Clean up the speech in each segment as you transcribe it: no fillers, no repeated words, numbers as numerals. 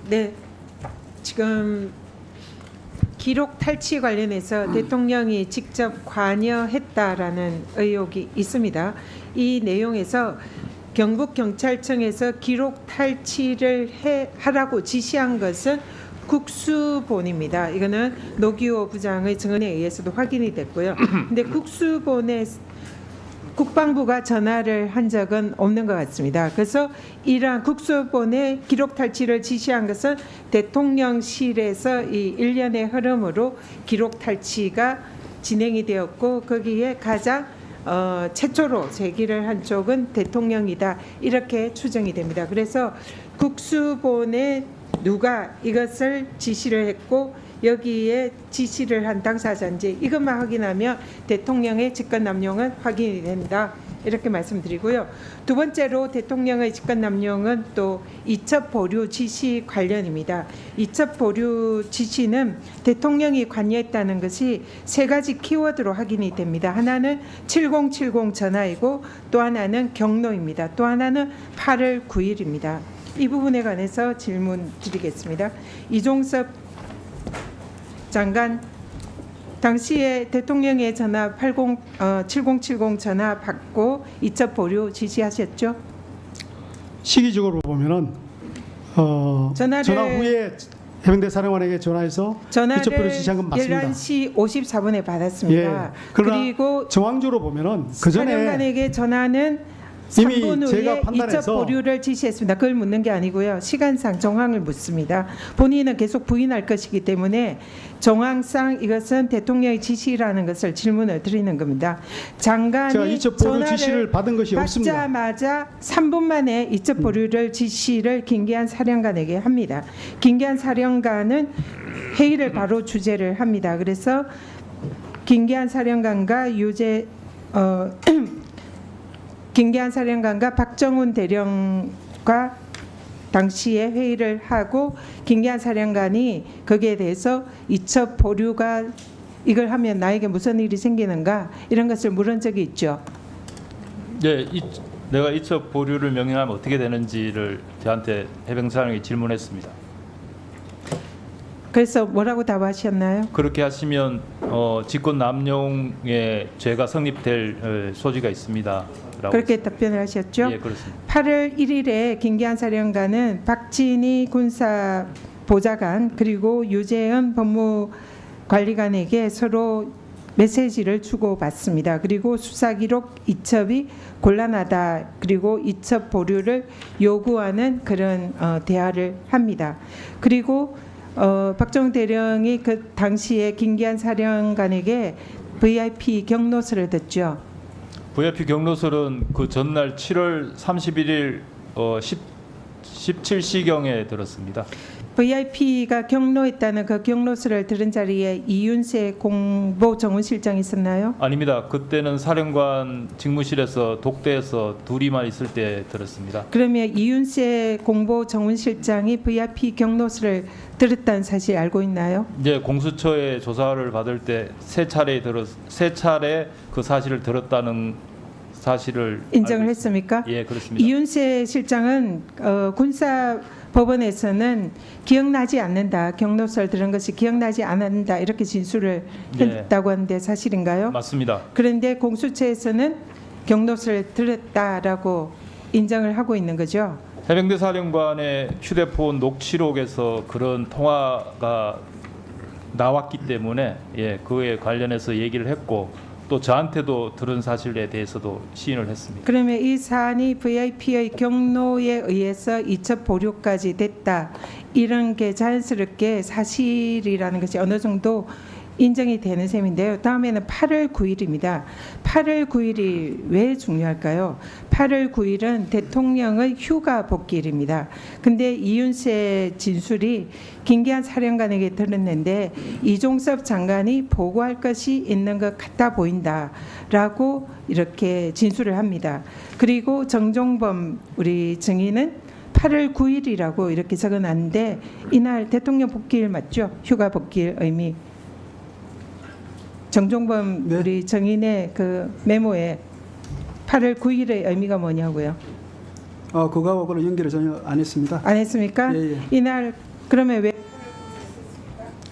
네, 지금 기록 탈취 관련해서 대통령이 직접 관여했다라는 의혹이 있습니다. 이 내용에서 경북경찰청에서 기록 탈취를 하라고 지시한 것은 국수본입니다. 이거는 노기호 부장의 증언에 의해서도 확인이 됐고요. 근데 국수본에 국방부가 전화를 한 적은 없는 것 같습니다. 그래서 이러한 국수본의 기록 탈취를 지시한 것은 대통령실에서 이 일련의 흐름으로 기록 탈취가 진행이 되었고 거기에 가장 최초로 제기를 한 쪽은 대통령이다 이렇게 추정이 됩니다. 그래서 국수본에 누가 이것을 지시를 했고 여기에 지시를 한 당사자인지 이것만 확인하면 대통령의 직권남용은 확인이 된다 이렇게 말씀드리고요. 두 번째로 대통령의 직권남용은 또 이첩 보류 지시 관련입니다. 이첩 보류 지시는 대통령이 관여했다는 것이 세 가지 키워드로 확인이 됩니다. 하나는 7070 전화이고 또 하나는 경로입니다. 또 하나는 8월 9일입니다. 이 부분에 관해서 질문 드리겠습니다. 이종섭 장관, 당시에 대통령의 전화 7070 전화 받고 이첩 보류 지시하셨죠? 시기적으로 보면은 전화 후에 해병대 사령관에게 전화해서 이첩 보류 지시한 건 맞습니다. 11시 54분에 받았습니다. 예, 그러나 그리고 정황적으로 보면은 그 전에 사령관에게 전화는 이미 3분 제가 후에 판단해서 이첩 보류를 지시했습니다. 그걸 묻는 게 아니고요. 시간상 정황을 묻습니다. 본인은 계속 부인할 것이기 때문에 정황상 이것은 대통령의 지시라는 것을 질문을 드리는 겁니다. 장관이 제가 이첩 보류 지시를 받은 것이 없습니다. 받자마자 3분 만에 이첩 보류를 지시를 김기한 사령관에게 합니다. 김기한 사령관은 회의를 바로 주재를 합니다. 그래서 김기한 사령관과 김기한 사령관과 박정훈 대령과 당시에 회의를 하고 김기한 사령관이 거기에 대해서 이첩 보류가 이걸 하면 나에게 무슨 일이 생기는가 이런 것을 물은 적이 있죠. 네, 내가 이첩 보류를 명령하면 어떻게 되는지를 저한테 해병사령이 질문했습니다. 그래서 뭐라고 답하셨나요? 그렇게 하시면 직권 남용의 죄가 성립될 소지가 있습니다. 그렇게 답변을 하셨죠? 예, 그렇습니다. 8월 1일에 김기한 사령관은 박진희 군사 보좌관 그리고 유재현 법무관리관에게 서로 메시지를 주고받습니다. 그리고 수사 기록 이첩이 곤란하다. 그리고 이첩 보류를 요구하는 그런 대화를 합니다. 그리고 박정훈 대령이 그 당시에 김기한 사령관에게 VIP 경로서를 듣죠. VIP 경로설은 그 전날 7월 31일 17시경에 들었습니다. VIP가 경로했다는 그 경로서를 들은 자리에 이윤세 공보정훈실장이 있었나요? 아닙니다. 그때는 사령관 직무실에서 독대에서 둘이만 있을 때 들었습니다. 그러면 이윤세 공보정훈실장이 VIP 경로서를 들었다는 사실 알고 있나요? 이제 공수처에 조사를 받을 때 세 차례 그 사실을 들었다는 사실을 인정을 알고 했습니까? 예, 그렇습니다. 이윤세 실장은 군사법원에서는 기억나지 않는다. 경로서를 들은 것이 기억나지 않는다. 이렇게 진술을 했다고 하는데 사실인가요? 맞습니다. 그런데 공수처에서는 경로서를 들었다라고 인정을 하고 있는 거죠. 해병대 사령관의 휴대폰 녹취록에서 그런 통화가 나왔기 때문에 그에 관련해서 얘기를 했고 또 저한테도 들은 사실에 대해서도 시인을 했습니다. 그러면 이 사안이 VIP의 경로에 의해서 이첩 보류까지 됐다. 이런 게 자연스럽게 사실이라는 것이 어느 정도 인정이 되는 셈인데요. 다음에는 8월 9일입니다. 8월 9일이 왜 중요할까요? 8월 9일은 대통령의 휴가 복귀일입니다. 근데 이윤세 진술이 김기한 사령관에게 들었는데 이종섭 장관이 보고할 것이 있는 것 같아 보인다라고 이렇게 진술을 합니다. 그리고 정종범 우리 증인은 8월 9일이라고 이렇게 적어놨는데 이날 대통령 복귀일 맞죠? 휴가 복귀일 의미. 정종범 네. 우리 정인의 그 메모에 8월 9일의 의미가 뭐냐고요? 그거하고는 연결을 전혀 안 했습니다. 안 했습니까? 예, 예. 이날 그러면 왜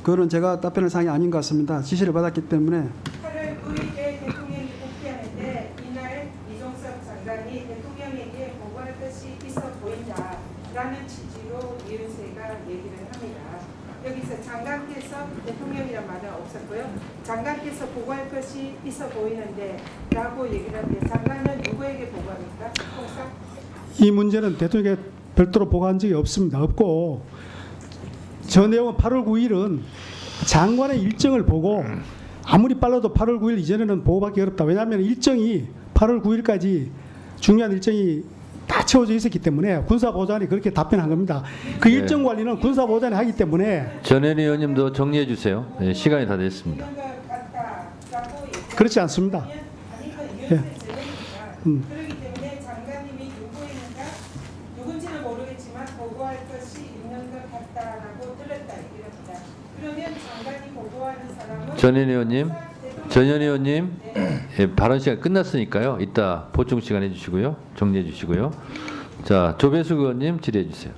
그거는 제가 답변할 사항이 아닌 것 같습니다. 지시를 받았기 때문에 8월 9일에 대통령이 복귀하는데 이날 이종석 장관이 대통령에게 보고할 것이 있어 보인다라는 취지로 이은세가 얘기를 합니다. 여기서 장관께서 대통령이란 말은 없었고요. 장관께서 보고할 것이 있어 보이는데 라고 얘기를 하는데 장관은 누구에게 보고합니까? 항상 이 문제는 대통령에게 별도로 보고한 적이 없습니다. 없고 저 내용은 8월 9일은 장관의 일정을 보고 아무리 빨라도 8월 9일 이전에는 보고받기 어렵다. 왜냐하면 일정이 8월 9일까지 중요한 일정이 다 채워져 있었기 때문에 군사보좌관이 그렇게 답변한 겁니다. 그 일정 관리는 군사보좌관이 하기 때문에 전현 의원님도 정리해 주세요. 네, 시간이 다 됐습니다. 있는 것 같다라고 얘기를 그렇지 않습니다. 아니 그 이은세 제도입니다. 그렇기 때문에 장관님이 누군지는 모르겠지만 보고할 것이 있는 것 같다라고 들었다 얘기합니다. 그러면 장관이 보고하는 사람은 전현 의원님, 예, 발언 시간 끝났으니까요. 이따 보충 시간 해주시고요. 정리해 주시고요. 자, 조배수 의원님 질의해 주세요.